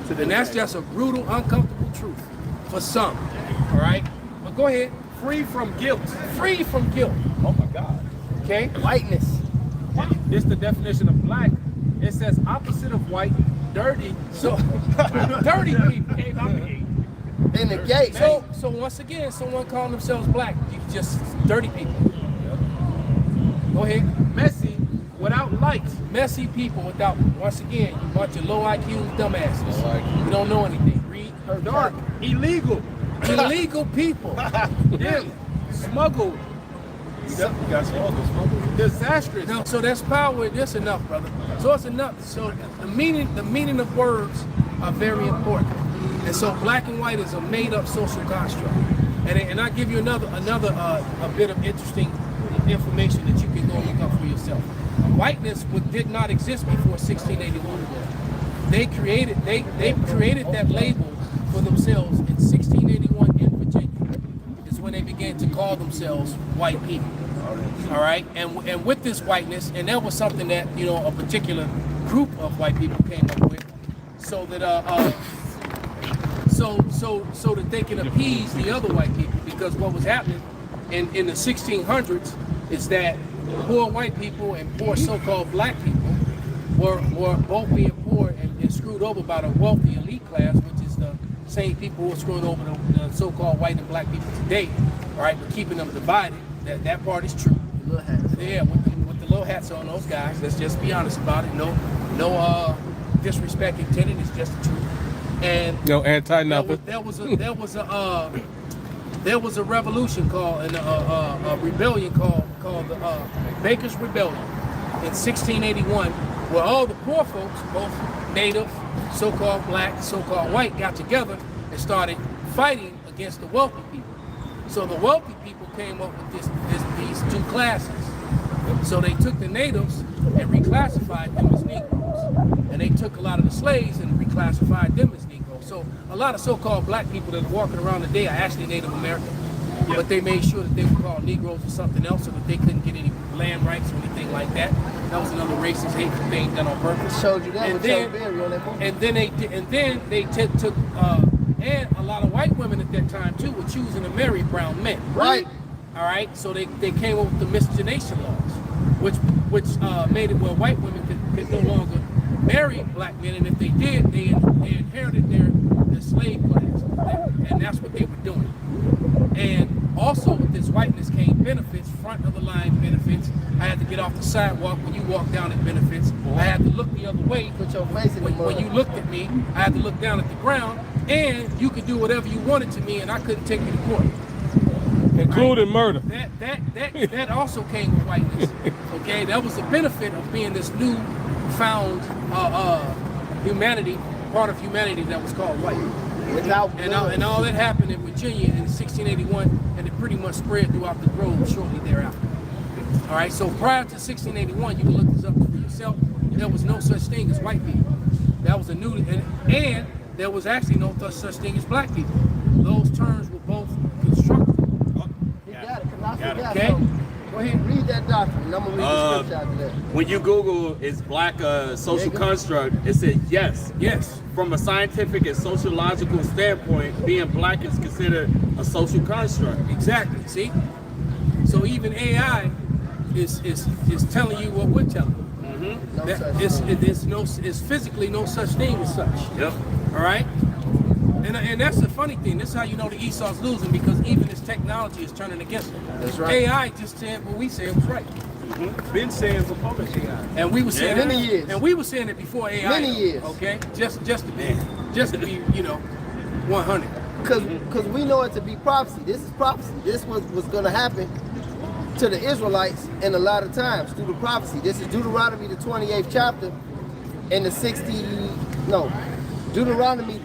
And that's just a brutal, uncomfortable truth for some. All right? But go ahead. Free from guilt. Free from guilt. Oh my God. Okay? Whiteness. This is the definition of black. It says opposite of white, dirty. So, dirty people. In the gate. So once again, someone calling themselves black, you just dirty people. Go ahead. Messy without light. Messy people without, once again, you bunch of low IQ dumbasses. You don't know anything. Read, Dark. Illegal. illegal people. Yeah. Smuggled. You got smuggled. Disastrous. No, so that's power. That's enough, brother. So it's enough. So the meaning of words are very important. And so black and white is a made-up social construct. And I give you another a bit of interesting information that you can go look up for yourself. Whiteness did not exist before 1681. They created that label for themselves in 1681 in Virginia. Is when they began to call themselves white people. All right, and with this whiteness, and that was something that a particular group of white people came up with, so that so that they can appease the other white people, because what was happening in the 1600s is that poor white people and poor so-called black people were both being poor and screwed over by the wealthy elite class, which is the same people who are screwing over the so-called white and black people today. All right, but keeping them divided. That part is true. Little hats. Yeah, with the little hats on those guys. Let's just be honest about it. No disrespect intended. It's just the truth. And no anti-nothing. There was a revolution called and a rebellion called the Baker's Rebellion in 1681, where all the poor folks, both native, so-called black, so-called white, got together and started fighting against the wealthy people. So the wealthy people came up with these two classes. So they took the natives and reclassified them as Negroes. And they took a lot of the slaves and reclassified them as Negroes. So a lot of so-called black people that are walking around today are actually Native American. Yeah. But they made sure that they were called Negroes or something else so that they couldn't get any land rights or anything like that. That was another racist, hateful thing done on purpose. Showed you that. And then they took and a lot of white women at that time too were choosing to marry brown men. Right. All right. So they came up with the miscegenation laws, which made it where white women could no longer marry black men, and if they did, they inherited their slave class, and that's what they were doing. And also with this whiteness came benefits, front of the line benefits. I had to get off the sidewalk when you walk down at benefits. I had to look the other way. Put your face in the mud. When you looked at me, I had to look down at the ground, and you could do whatever you wanted to me, and I couldn't take you to court. Including murder. That also came with whiteness. Okay, that was the benefit of being this new found humanity, part of humanity that was called white. And all that happened in Virginia in 1681, and it pretty much spread throughout the Grove shortly thereafter. All right, so prior to 1681, you can look this up for yourself. There was no such thing as white people. That was a new, and there was actually no such thing as black people. Those terms were both constructed. You got it. Okay. Go ahead. Read that doctrine. I'm gonna read the scripture after that. When you Google is black a social construct, it says yes. Yes. From a scientific and sociological standpoint, being black is considered a social construct. Exactly. See? So even AI is telling you what we're telling you. It's physically no such thing as such. Yep. All right? And that's the funny thing. This is how you know the Esau's losing, because even this technology is turning against them. That's right. AI just said what we said was right. Been saying for public AI. And we were saying Many years. And we were saying it before AI. Many years. Okay? Just to be 100. Because we know it to be prophecy. This is prophecy. This was going to happen to the Israelites in a lot of times through the prophecy. This is Deuteronomy the 28th chapter and the Deuteronomy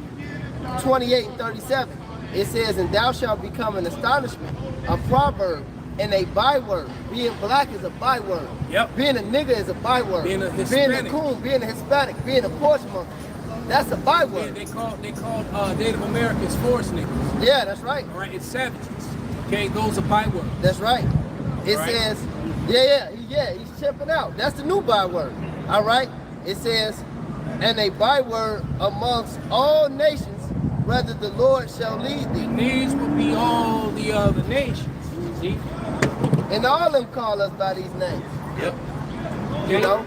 28 and 37. It says, and thou shalt become an astonishment, a proverb, and a byword. Being black is a byword. Yep. Being a nigga is a byword. Being a Hispanic. Being a coon, being a Hispanic, being a porch monkey. That's a byword. Yeah, they called Native Americans forest niggas. Yeah, that's right. All right, it's savages. Okay, those are bywords. That's right. It Right. says, he's chipping out. That's the new byword. All right. It says, and a byword amongst all nations, whether the Lord shall lead thee. And these will be all the other nations. See? And all of them call us by these names. Yep. You know?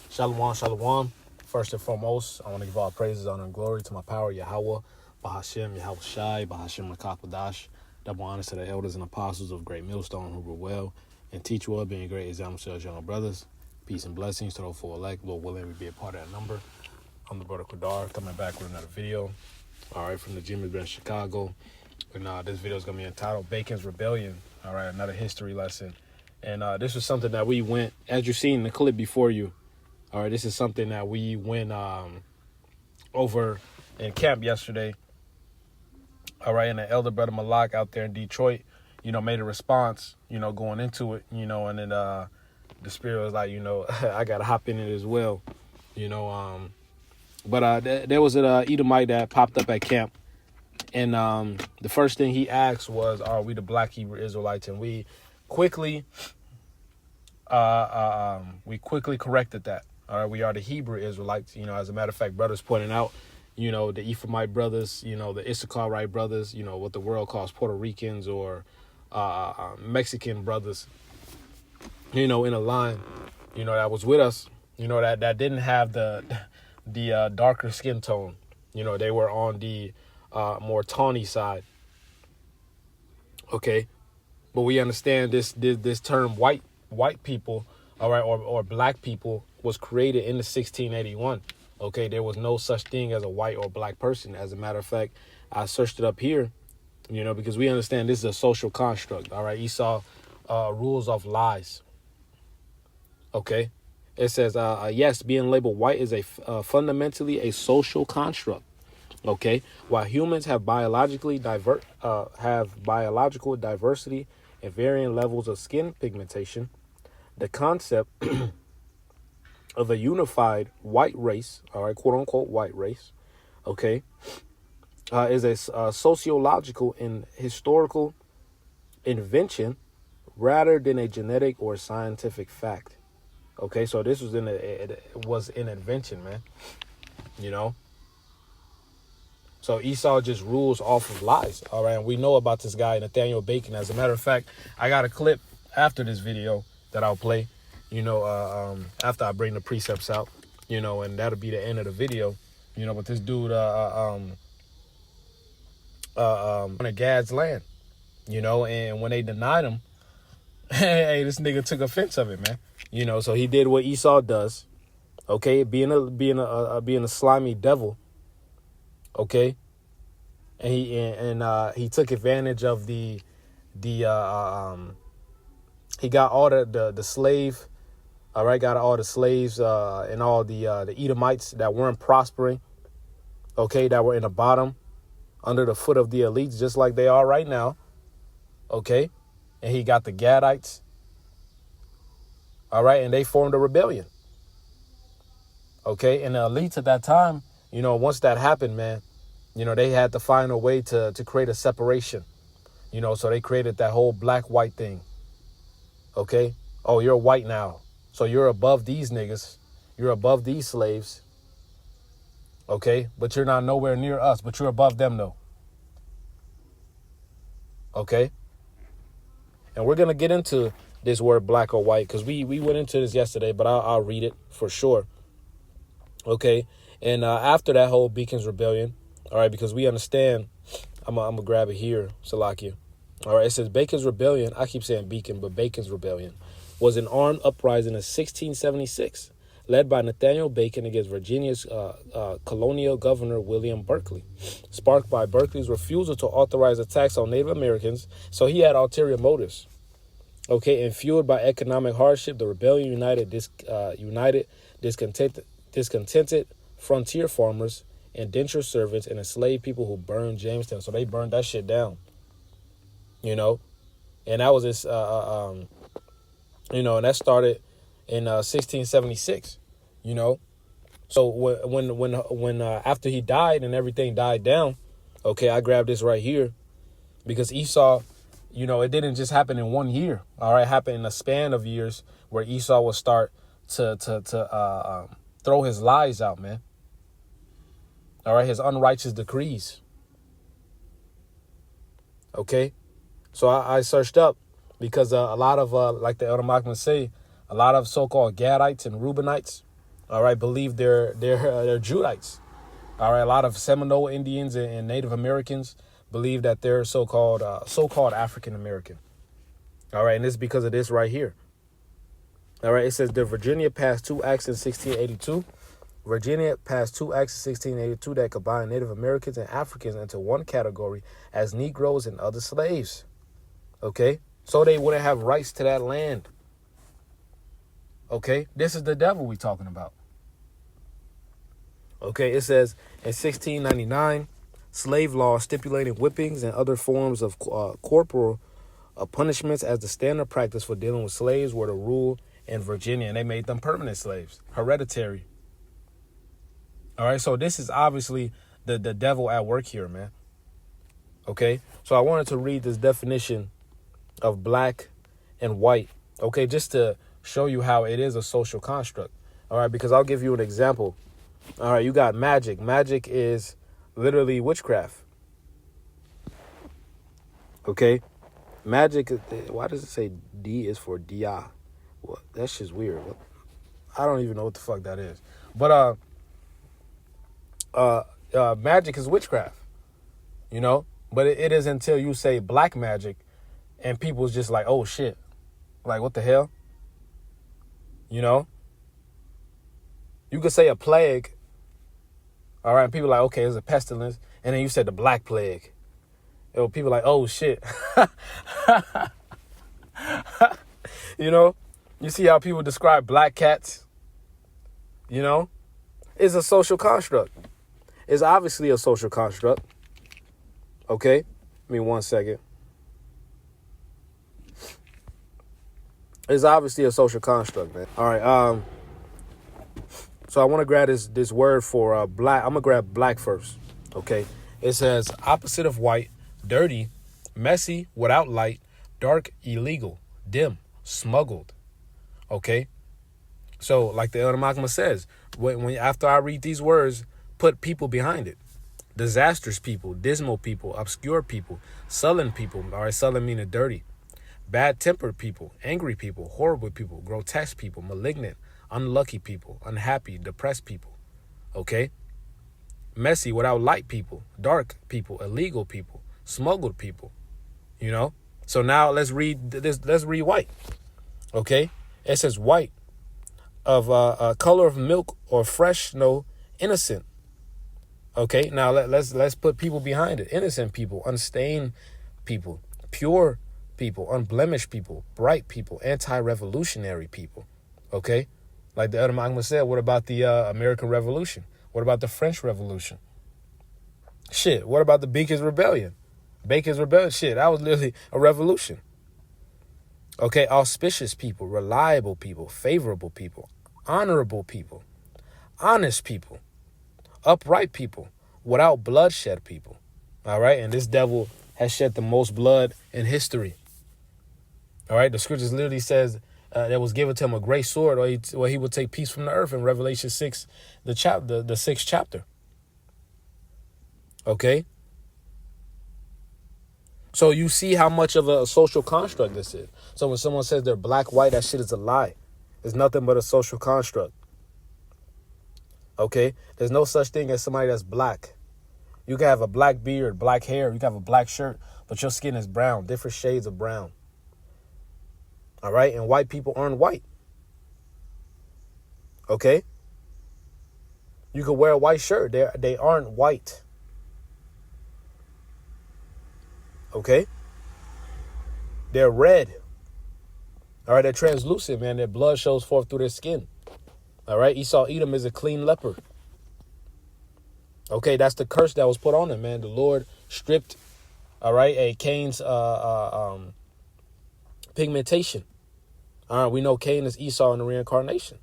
Shalom, shalom. First and foremost, I want to give all praises, honor, and glory to my power, Yahweh, Bahashem, Yahweh Shai, Bahashem Makapadash. Double honors to the elders and apostles of Great Millstone who rule well and teach well, being great examples to our young brothers. Peace and blessings to those for elect. Lord willing, we be a part of that number. I'm the brother Qadar, coming back with another video. All right, from the Jimmy Bench, Chicago. And this video is going to be entitled Bacon's Rebellion. All right, another history lesson. And this was something that we went, as you've seen in the clip before you. All right, this is something that we went over in camp yesterday. All right, and the elder brother Malak out there in Detroit, you know, made a response, you know, going into it, you know, and then the spirit was like, you know, I got to hop in it as well, you know. But there was an Edomite that popped up at camp. And the first thing he asked was, are we the black Hebrew Israelites? And we quickly corrected that. All right, we are the Hebrew Israelites. You know, as a matter of fact, brothers pointing out, you know, the Ephraimite brothers, you know, the Issacharite brothers, you know, what the world calls Puerto Ricans or Mexican brothers, you know, in a line, you know, that was with us, you know, that didn't have the darker skin tone. You know, they were on the more tawny side. Okay, but we understand this term white people, all right, or black people was created in the 1681. Okay, there was no such thing as a white or black person. As a matter of fact, I searched it up here, you know, because we understand this is a social construct. All right, Esau rules of lies. Okay, it says yes, being labeled white is a fundamentally a social construct. Okay, while humans have biological diversity and varying levels of skin pigmentation, the concept of a unified white race, all right, quote unquote white race, okay, is a sociological and historical invention rather than a genetic or scientific fact. Okay, so this was it was an invention, man, you know. So Esau just rules off of lies. All right. And we know about this guy, Nathaniel Bacon. As a matter of fact, I got a clip after this video that I'll play, you know, after I bring the precepts out, you know, and that'll be the end of the video, you know, but this dude, on Gad's land, you know, and when they denied him, hey, this nigga took offense of it, man. You know, so he did what Esau does. Okay. Being a slimy devil. Okay, and he took advantage of he got all the slave, all right, got all the slaves and all the Edomites that weren't prospering, okay, that were in the bottom, under the foot of the elites, just like they are right now, okay, and he got the Gadites, all right, and they formed a rebellion, okay, and the elites at that time, you know, once that happened, man, you know, they had to find a way to create a separation, you know, so they created that whole black-white thing. Okay. Oh, you're white now. So you're above these niggas. You're above these slaves. Okay. But you're not nowhere near us, but you're above them though. Okay. And we're going to get into this word black or white because we went into this yesterday, but I'll read it for sure. Okay. And after that whole Bacon's Rebellion, all right, because we understand, I'm going to grab it here, Salakia. All right, it says Bacon's Rebellion, I keep saying Beacon, but Bacon's Rebellion, was an armed uprising in 1676, led by Nathaniel Bacon against Virginia's colonial governor, William Berkeley, sparked by Berkeley's refusal to authorize attacks on Native Americans, so he had ulterior motives. Okay, and fueled by economic hardship, the rebellion united discontented frontier farmers, indentured servants, and enslaved people who burned Jamestown. So they burned that shit down, you know, and that was this, you know, and that started in 1676, you know. So when after he died and everything died down, okay, I grabbed this right here because Esau, you know, it didn't just happen in 1 year. All right, it happened in a span of years where Esau would start to throw his lies out, man. All right, his unrighteous decrees. Okay, so I searched up because a lot of like the Elder Machman say, a lot of so-called Gadites and Reubenites, all right, believe they're Judites. All right, a lot of Seminole Indians and Native Americans believe that they're so-called African American. All right, and this is because of this right here. All right, it says that Virginia passed 2 acts in 1682. Virginia passed 2 acts in 1682 that combined Native Americans and Africans into one category as Negroes and other slaves. Okay, so they wouldn't have rights to that land. Okay, this is the devil we talking about. Okay, it says in 1699, slave law stipulating whippings and other forms of corporal punishments as the standard practice for dealing with slaves were the rule in Virginia, and they made them permanent slaves, hereditary. All right, so this is obviously the devil at work here, man. Okay, so I wanted to read this definition of black and white, okay, just to show you how it is a social construct. All right, because I'll give you an example. All right, you got magic. Magic is literally witchcraft. Okay, magic. Why does it say D is for Dia? Well, that shit's weird. I don't even know what the fuck that is. But magic is witchcraft, you know. But it is until you say black magic, and people's just like, oh shit, like what the hell, you know. You could say a plague, all right, and people are like, okay, it's a pestilence, and then you said the black plague. People are like, oh shit. You know, you see how people describe black cats, you know, it's a social construct. It's obviously a social construct. Okay, give me 1 second. It's obviously a social construct, man. All right, so I want to grab this word for black. I'm gonna grab black first. Okay, it says opposite of white, dirty, messy, without light, dark, illegal, dim, smuggled. Okay, so like the Elder Machma says, when after I read these words, put people behind it. Disastrous people, dismal people, obscure people, sullen people. All right, sullen meaning dirty. Bad-tempered people, angry people, horrible people, grotesque people, malignant, unlucky people, unhappy, depressed people. Okay? Messy, without light people, dark people, illegal people, smuggled people. You know? So now let's read this. Let's read white. Okay? It says white, of a color of milk or fresh snow, innocent. Okay, now let's put people behind it. Innocent people, unstained people, pure people, unblemished people, bright people, anti-revolutionary people. Okay, like the Elder Machma said, what about the American Revolution? What about the French Revolution? Shit, what about the Bacon's Rebellion? Bacon's Rebellion, shit, that was literally a revolution. Okay, auspicious people, reliable people, favorable people, honorable people, honest people, upright people, without bloodshed people. All right, and this devil has shed the most blood in history. All right, the scriptures literally says that was given to him a great sword, or he would take peace from the earth in Revelation 6, the 6th chapter. Okay, so you see how much of a social construct this is. So when someone says they're black, white, that shit is a lie. It's nothing but a social construct. Okay, there's no such thing as somebody that's black. You can have a black beard, black hair, you can have a black shirt, but your skin is brown, different shades of brown. All right, and white people aren't white. Okay, you could wear a white shirt, they aren't white. Okay, they're red. All right, they're translucent, man. Their blood shows forth through their skin. All right, Esau Edom is a clean leper. Okay, that's the curse that was put on him, man. The Lord stripped, all right, Cain's pigmentation. All right, we know Cain is Esau in the reincarnation.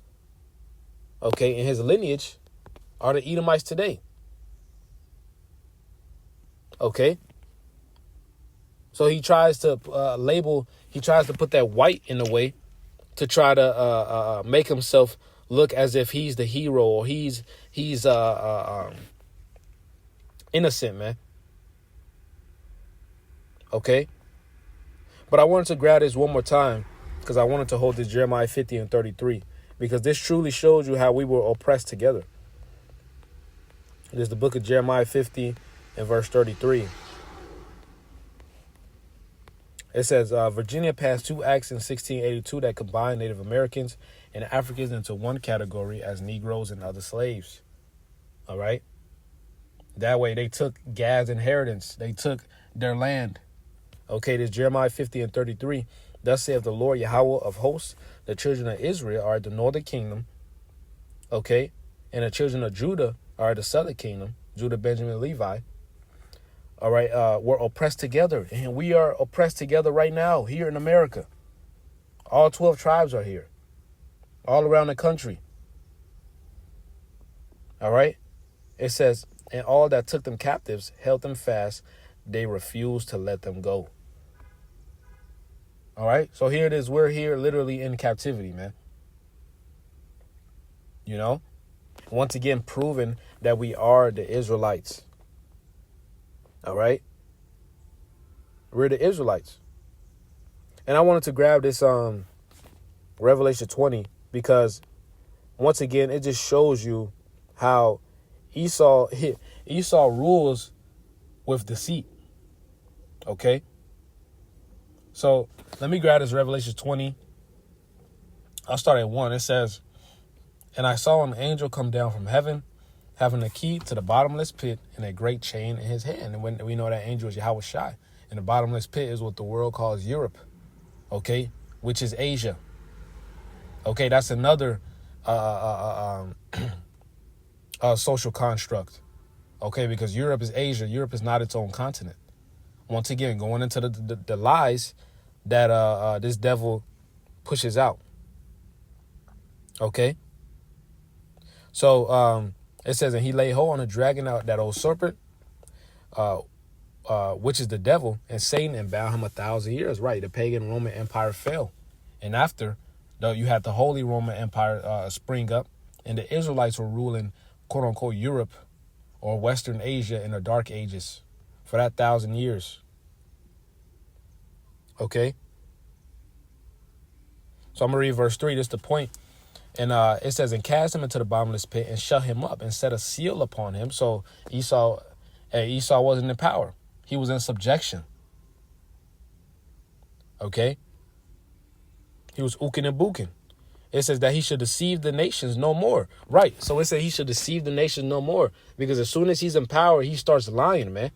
Okay, in his lineage are the Edomites today. Okay, so he tries to put that white in the way to try to make himself look as if he's the hero or he's innocent, man. Okay? But I wanted to grab this one more time because I wanted to hold this Jeremiah 50 and 33 because this truly shows you how we were oppressed together. It is the book of Jeremiah 50 and verse 33. It says, Virginia passed two acts in 1682 that combined Native Americans and Africans into one category as Negroes and other slaves. All right? That way they took Gad's inheritance. They took their land. Okay, this Jeremiah 50 and 33. Thus saith the Lord Yahweh of hosts, the children of Israel are the northern kingdom. Okay, and the children of Judah are the southern kingdom. Judah, Benjamin, Levi. All right, we're oppressed together. And we are oppressed together right now here in America. All 12 tribes are here. All around the country. All right. It says, and all that took them captives held them fast. They refused to let them go. All right. So here it is. We're here literally in captivity, man. You know, once again, proving that we are the Israelites. All right. We're the Israelites. And I wanted to grab this Revelation 20 because once again, it just shows you how Esau rules with deceit. Okay. So let me grab this Revelation 20. I'll start at 1. It says, and I saw an angel come down from heaven, having a key to the bottomless pit and a great chain in his hand. And when we know that angel is Yahweh Shai. And the bottomless pit is what the world calls Europe. Okay. Which is Asia. Okay. That's another social construct. Okay. Because Europe is Asia. Europe is not its own continent. Once again, going into the lies that this devil pushes out. Okay. So it says, and he laid hold on the dragon, out that old serpent, which is the devil, and Satan, and bound him 1,000 years. Right. The pagan Roman Empire fell. And after, though, you had the Holy Roman Empire spring up, and the Israelites were ruling, quote unquote, Europe or Western Asia in the Dark Ages for that 1,000 years. Okay. So I'm going to read verse 3. This is the point. And it says, and cast him into the bottomless pit and shut him up and set a seal upon him. So Esau wasn't in power. He was in subjection. Okay. He was ooking and booking. It says that he should deceive the nations no more. Right. So it said he should deceive the nations no more. Because as soon as he's in power, he starts lying, man.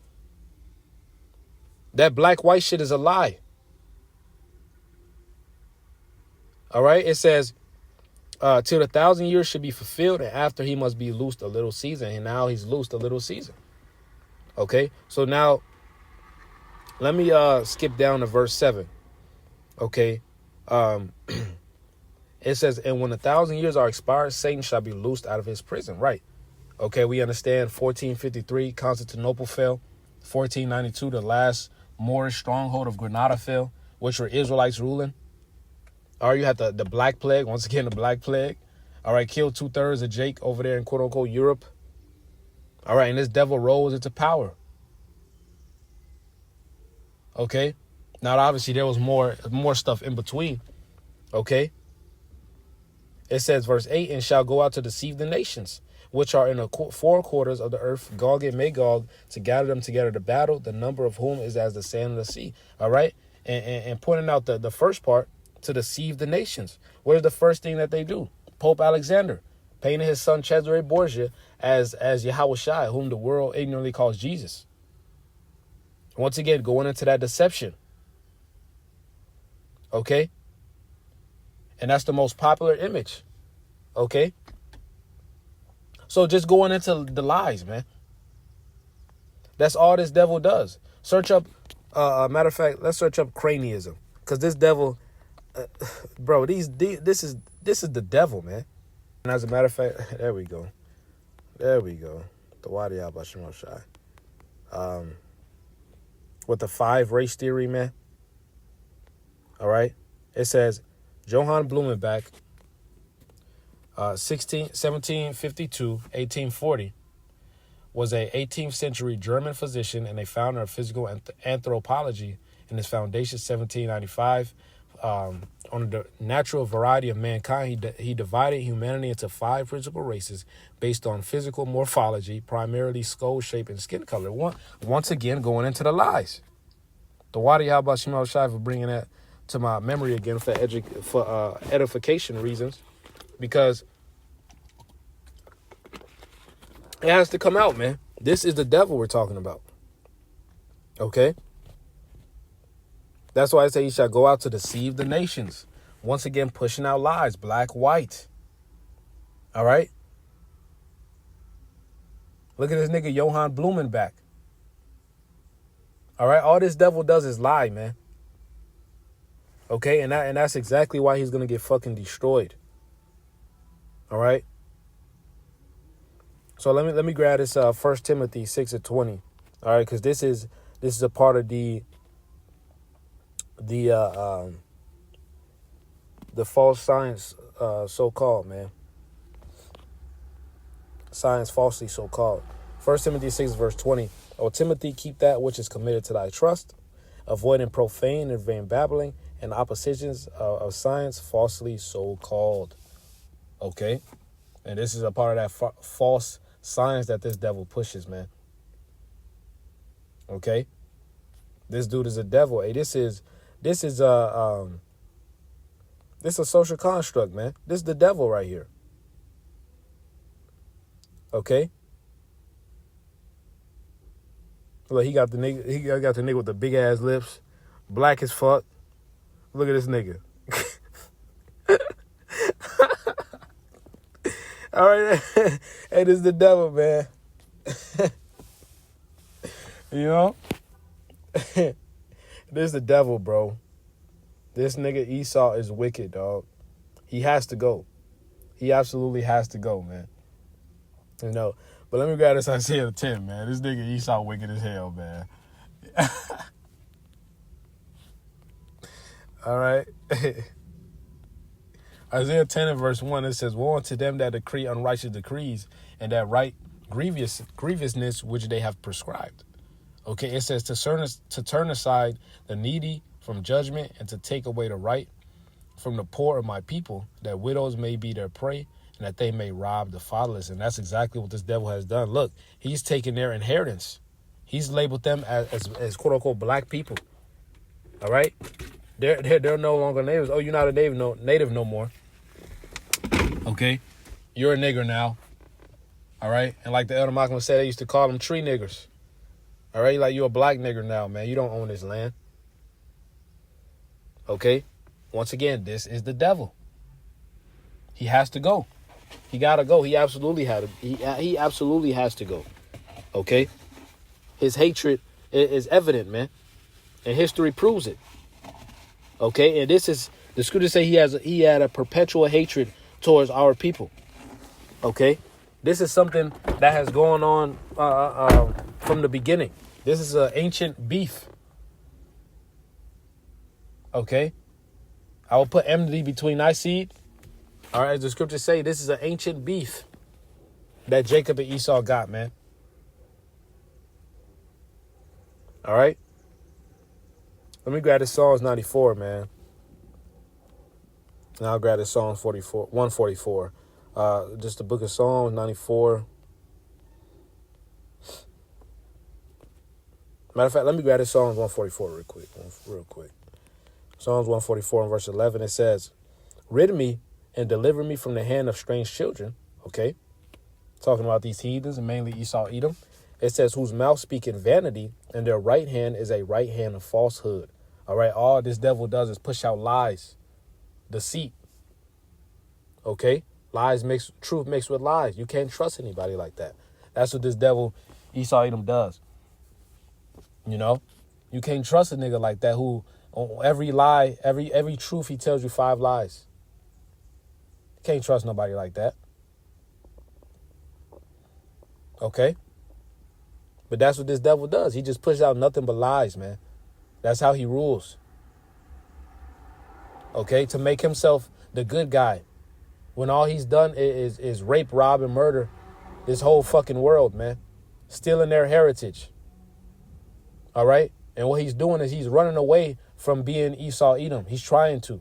That black-white shit is a lie. All right. It says, till the 1,000 years should be fulfilled, and after he must be loosed a little season. And now he's loosed a little season. Okay. So now let me skip down to verse 7. Okay. It says, and when 1,000 years are expired, Satan shall be loosed out of his prison. Right. Okay. We understand 1453, Constantinople fell. 1492, the last Moorish stronghold of Granada fell, which were Israelites ruling. All right, you had the Black Plague. Once again, the Black Plague. All right, killed 2/3 of Jake over there in quote unquote Europe. All right, and this devil rose into power. Okay. Now, obviously, there was more stuff in between. Okay. It says, verse 8, and shall go out to deceive the nations, which are in the four quarters of the earth, Gog and Magog, to gather them together to battle, the number of whom is as the sand of the sea. All right. And pointing out the first part, to deceive the nations. What is the first thing that they do? Pope Alexander painted his son Cesare Borgia as Yahweh Shai, whom the world ignorantly calls Jesus. Once again, going into that deception. Okay. And that's the most popular image. Okay. So just going into the lies, man. That's all this devil does. Search up, matter of fact, let's search up cronyism. Because this devil, bro, this is the devil, man. And as a matter of fact, there we go. The Wadi Abashim Shai. With the 5 race theory, man. All right. It says, Johann Blumenbach, 1752, 1840, was a 18th century German physician and a founder of physical anthropology. In his foundation, 1795, on the natural variety of mankind, he divided humanity into 5 principal races based on physical morphology, primarily skull shape and skin color. Once again, going into the lies. The Wadi, how about Shemal Shai for bringing that to my memory again for edification reasons, because it has to come out, man. This is the devil we're talking about. Okay? That's why I say he shall go out to deceive the nations. Once again, pushing out lies, black, white. All right? Look at this nigga, Johann Blumenbach. All right? All this devil does is lie, man. Okay? And that's exactly why he's going to get fucking destroyed. All right? So let me grab this 1 Timothy 6:20. All right? Because this is a part of the false science, so-called, man. Science falsely so-called. 1 Timothy 6 verse 20. O Timothy, keep that which is committed to thy trust, avoiding profane and vain babbling and oppositions of science falsely so-called. Okay? And this is a part of that false science that this devil pushes, man. Okay? This dude is a devil. Hey, this is a social construct, man. This is the devil right here. Okay? Look, he got the nigga with the big ass lips, black as fuck. Look at this nigga. All right, hey, this is the devil, man. You know? This is the devil, bro. This nigga Esau is wicked, dog. He has to go. He absolutely has to go, man. You know? But let me grab this Isaiah 10, man. This nigga Esau wicked as hell, man. All right? Isaiah 10 and verse 1, it says, woe unto them that decree unrighteous decrees and that write grievousness which they have prescribed. Okay, it says to turn aside the needy from judgment and to take away the right from the poor of my people, that widows may be their prey and that they may rob the fatherless. And that's exactly what this devil has done. Look, he's taken their inheritance. He's labeled them as quote unquote black people. All right? They're no longer natives. Oh, you're not a native no more. Okay? You're a nigger now. All right? And like the Elder Malcolm said, they used to call them tree niggers. All right? Like, you're a black nigger now, man. You don't own this land. Okay? Once again, this is the devil. He has to go. He gotta go. He absolutely he absolutely has to go. Okay? His hatred is evident, man. And history proves it. Okay? And this is, the scriptures say he had a perpetual hatred towards our people. Okay? This is something that has gone on from the beginning. This is an ancient beef. Okay? I will put enmity between thy seed. All right, as the scriptures say, this is an ancient beef that Jacob and Esau got, man. All right? Let me grab this Psalms 94, man. And I'll grab this Psalms 144. Just the book of Psalms 94. Matter of fact, let me grab this Psalms 144 real quick. Psalms 144 and verse 11, it says, rid me and deliver me from the hand of strange children. Okay. Talking about these heathens and mainly Esau, Edom. It says, whose mouth speaketh vanity and their right hand is a right hand of falsehood. All right. All this devil does is push out lies, deceit. Okay. Truth mixed with lies. You can't trust anybody like that. That's what this devil, Esau, Edom does. You know, you can't trust a nigga like that who on every lie, every truth, he tells you 5 lies. Can't trust nobody like that. Okay? But that's what this devil does. He just pushes out nothing but lies, man. That's how he rules. okay, to make himself the good guy, when all he's done is rape, rob, and murder this whole fucking world, man, stealing their heritage. All right, and what he's doing is he's running away from being Esau Edom. He's trying to.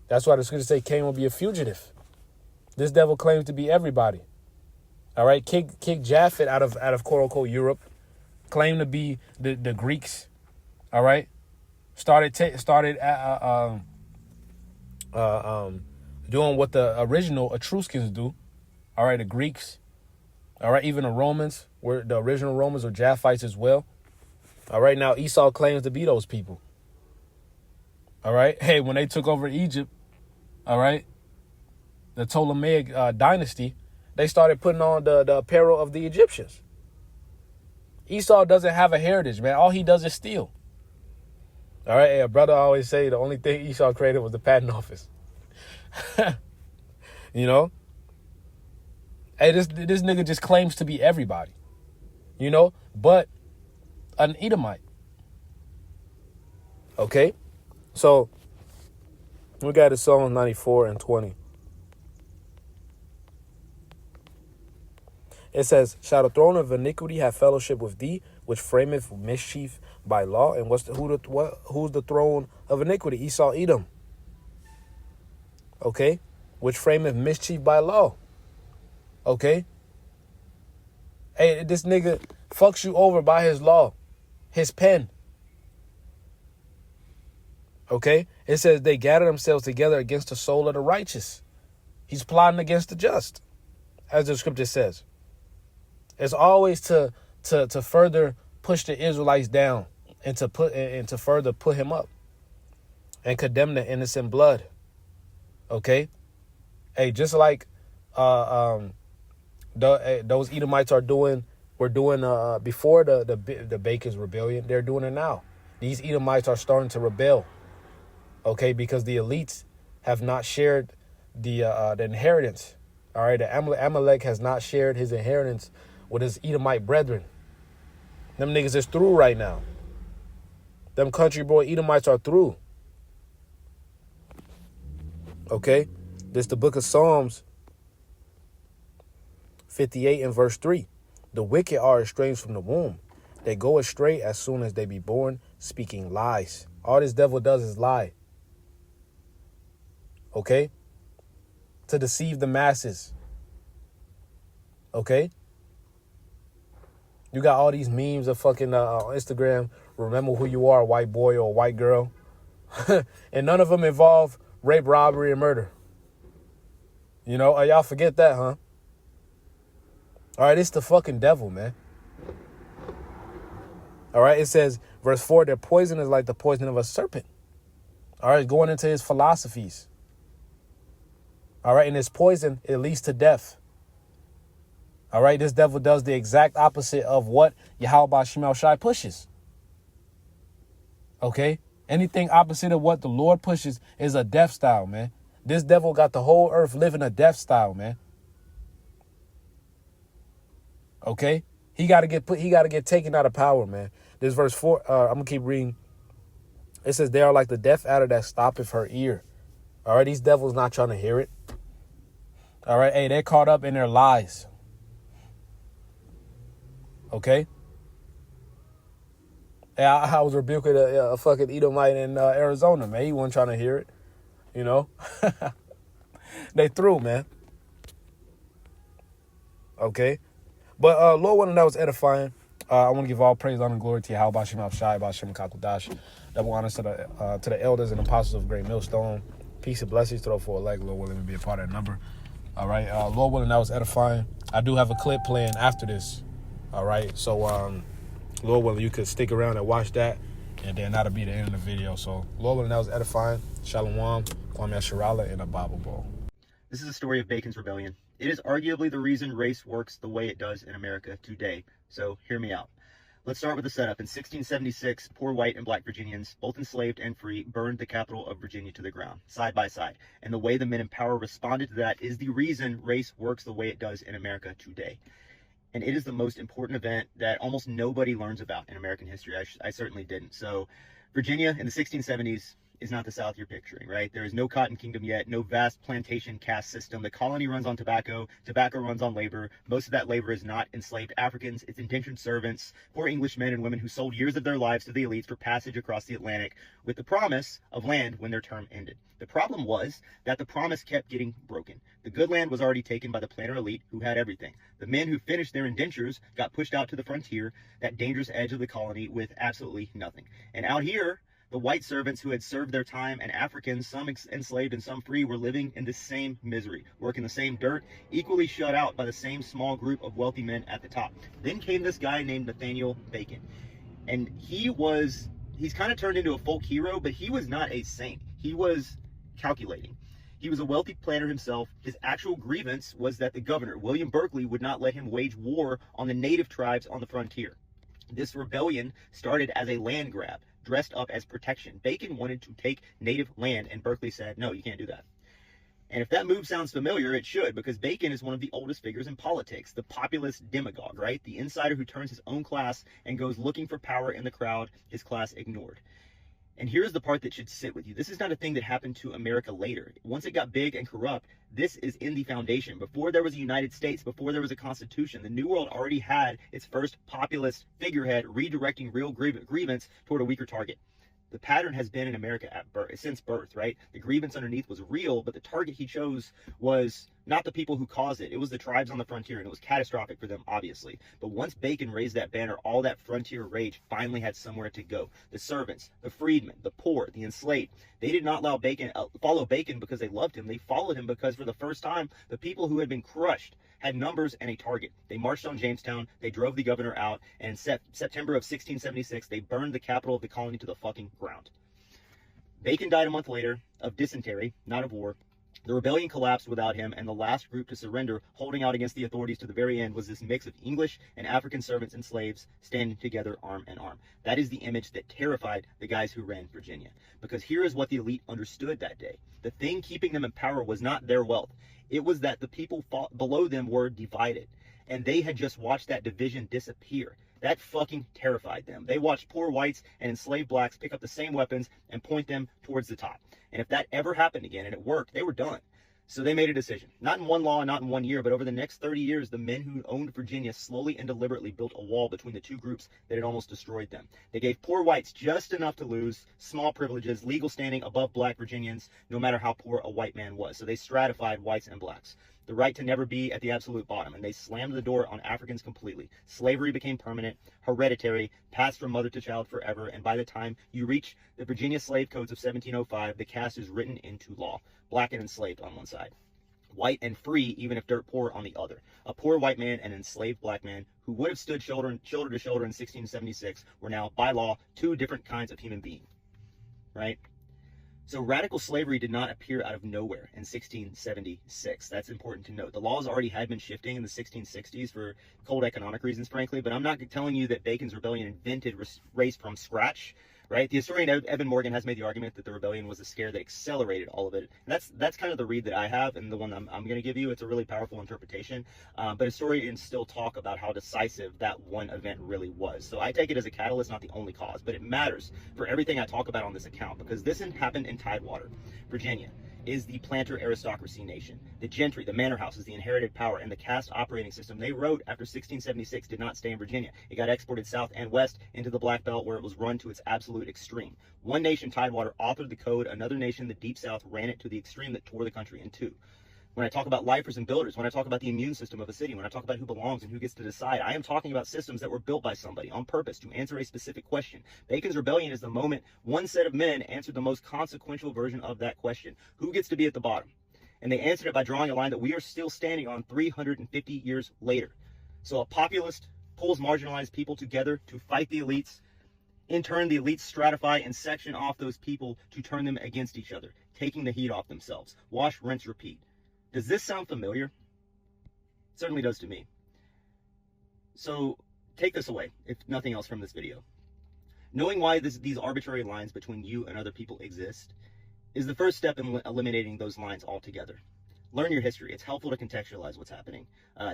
That's why the scriptures say Cain will be a fugitive. This devil claims to be everybody. All right, kick Japhet out of quote unquote Europe, claim to be the Greeks. All right, started doing what the original Etruscans do. All right, the Greeks. All right, even the Romans, were the original Romans, were Japhites as well. All right, now Esau claims to be those people. All right, hey, when they took over Egypt, all right, the Ptolemaic dynasty, they started putting on the apparel of the Egyptians. Esau doesn't have a heritage, man. All he does is steal. All right, hey, a brother always say the only thing Esau created was the patent office. You know? Hey, this nigga just claims to be everybody. You know? But an Edomite. Okay? So, we got the Psalm 94 and 20. It says, shall the throne of iniquity have fellowship with thee, which frameth mischief by law? And who's the throne of iniquity? Esau Edom. Okay? Which frameth mischief by law. Okay? Hey, this nigga fucks you over by his law. His pen. Okay? It says they gather themselves together against the soul of the righteous. He's plotting against the just, as the scripture says. It's always to further push the Israelites down and to further put him up and condemn the innocent blood. Okay? Hey, just like those Edomites were doing before the Bacon's rebellion, they're doing it now. These Edomites are starting to rebel. Okay, because the elites have not shared the inheritance. All right, the Amalek has not shared his inheritance with his Edomite brethren. Them niggas is through right now. Them country boy Edomites are through. Okay, this the book of Psalms 58 and verse 3. The wicked are estranged from the womb. They go astray as soon as they be born, speaking lies. All this devil does is lie. Okay? To deceive the masses. Okay? You got all these memes of fucking on Instagram. Remember who you are, a white boy or a white girl. And none of them involve rape, robbery, and murder. You know, y'all forget that, huh? All right, it's the fucking devil, man. All right, it says, verse 4, their poison is like the poison of a serpent. All right, going into his philosophies. All right, and his poison, it leads to death. All right, this devil does the exact opposite of what Yahweh Shemel Shai pushes. Okay, anything opposite of what the Lord pushes is a death style, man. This devil got the whole earth living a death style, man. Okay, he got to get taken out of power, man. This verse 4, I'm gonna keep reading. It says, they are like the deaf adder that stoppeth her ear. All right, these devils not trying to hear it. All right, hey, they're caught up in their lies. Okay. Hey, I was rebuking a fucking Edomite in Arizona, man. He wasn't trying to hear it. You know, they threw, man. Okay. But Lord willing, that was edifying. I want to give all praise, honor, and glory to Yahweh Shem Shai, Bashem Kakudash. Double honors to the elders and apostles of Great Millstone. Peace and blessings to those for elect. Lord willing, to be a part of that number. All right. Lord willing, that was edifying. I do have a clip playing after this. All right. So, Lord willing, you could stick around and watch that. And then that'll be the end of the video. So, Lord willing, that was edifying. Shalom, Kwame Asherala, and a Bible Bowl. This is the story of Bacon's Rebellion. It is arguably the reason race works the way it does in America today. So hear me out. Let's start with the setup. In 1676, poor white and black Virginians, both enslaved and free, burned the capital of Virginia to the ground, side by side. And the way the men in power responded to that is the reason race works the way it does in America today. And it is the most important event that almost nobody learns about in American history. I certainly didn't. So Virginia in the 1670s, is not the South you're picturing, right? There is no cotton kingdom yet, no vast plantation caste system. The colony runs on tobacco, tobacco runs on labor. Most of that labor is not enslaved Africans, it's indentured servants, poor English men and women who sold years of their lives to the elites for passage across the Atlantic with the promise of land when their term ended. The problem was that the promise kept getting broken. The good land was already taken by the planter elite who had everything. The men who finished their indentures got pushed out to the frontier, that dangerous edge of the colony, with absolutely nothing. And out here, the white servants who had served their time and Africans, some enslaved and some free, were living in the same misery, working the same dirt, equally shut out by the same small group of wealthy men at the top. Then came this guy named Nathaniel Bacon. And he's kind of turned into a folk hero, but he was not a saint. He was calculating. He was a wealthy planter himself. His actual grievance was that the governor, William Berkeley, would not let him wage war on the native tribes on the frontier. This rebellion started as a land grab, dressed up as protection. Bacon wanted to take native land, and Berkeley said, no, you can't do that. And if that move sounds familiar, it should, because Bacon is one of the oldest figures in politics, the populist demagogue, right? The insider who turns his own class and goes looking for power in the crowd his class ignored. And here's the part that should sit with you. This is not a thing that happened to America later. Once it got big and corrupt, this is in the foundation. Before there was a United States, before there was a constitution, the New World already had its first populist figurehead redirecting real grievance toward a weaker target. The pattern has been in America since birth, right? The grievance underneath was real, but the target he chose was not the people who caused it. It was the tribes on the frontier, and it was catastrophic for them, obviously. But once Bacon raised that banner, all that frontier rage finally had somewhere to go. The servants, the freedmen, the poor, the enslaved, they did not follow Bacon because they loved him. They followed him because for the first time, the people who had been crushed had numbers and a target. They marched on Jamestown, they drove the governor out, and in September of 1676, they burned the capital of the colony to the fucking ground. Bacon died a month later of dysentery, not of war. The rebellion collapsed without him, and the last group to surrender, holding out against the authorities to the very end, was this mix of English and African servants and slaves standing together arm in arm. That is the image that terrified the guys who ran Virginia. Because here is what the elite understood that day. The thing keeping them in power was not their wealth. It was that the people below them were divided, and they had just watched that division disappear. That fucking terrified them. They watched poor whites and enslaved blacks pick up the same weapons and point them towards the top. And if that ever happened again, and it worked, they were done. So they made a decision. Not in one law, not in 1 year, but over the next 30 years, the men who owned Virginia slowly and deliberately built a wall between the two groups that had almost destroyed them. They gave poor whites just enough to lose, small privileges, legal standing above black Virginians, no matter how poor a white man was. So they stratified whites and blacks. The right to never be at the absolute bottom, and they slammed the door on Africans completely. Slavery became permanent, hereditary, passed from mother to child forever, and by the time you reach the Virginia Slave Codes of 1705, the caste is written into law. Black and enslaved on one side, white and free, even if dirt poor, on the other. A poor white man and an enslaved black man who would have stood shoulder to shoulder in 1676 were now, by law, two different kinds of human being, right? So radical slavery did not appear out of nowhere in 1676. That's important to note. The laws already had been shifting in the 1660s for cold economic reasons, frankly, but I'm not telling you that Bacon's rebellion invented race from scratch, right? The historian Evan Morgan has made the argument that the rebellion was a scare that accelerated all of it. And that's kind of the read that I have, and the one I'm going to give you. It's a really powerful interpretation, but historians still talk about how decisive that one event really was. So I take it as a catalyst, not the only cause, but it matters for everything I talk about on this account, because this happened in Tidewater, Virginia. Is the planter aristocracy nation. The gentry, the manor houses, the inherited power, and the caste operating system they wrote after 1676 did not stay in Virginia. It got exported south and west into the Black Belt, where it was run to its absolute extreme. One nation, Tidewater, authored the code. Another nation, the Deep South, ran it to the extreme that tore the country in two. When I talk about lifers and builders, when I talk about the immune system of a city, when I talk about who belongs and who gets to decide, I am talking about systems that were built by somebody on purpose to answer a specific question. Bacon's rebellion is the moment one set of men answered the most consequential version of that question. Who gets to be at the bottom? And they answered it by drawing a line that we are still standing on 350 years later. So a populist pulls marginalized people together to fight the elites. In turn, the elites stratify and section off those people to turn them against each other, taking the heat off themselves. Wash, rinse, repeat. Does this sound familiar? It certainly does to me. So take this away, if nothing else from this video. Knowing why these arbitrary lines between you and other people exist is the first step in eliminating those lines altogether. learn your history. It's helpful to contextualize what's happening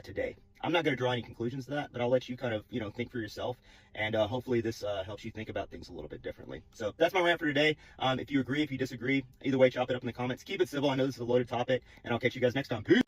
today. I'm not going to draw any conclusions to that, but I'll let you kind of, think for yourself, and hopefully this helps you think about things a little bit differently. So that's my rant for today. If you agree, if you disagree, either way, chop it up in the comments. Keep it civil. I know this is a loaded topic, and I'll catch you guys next time. Peace.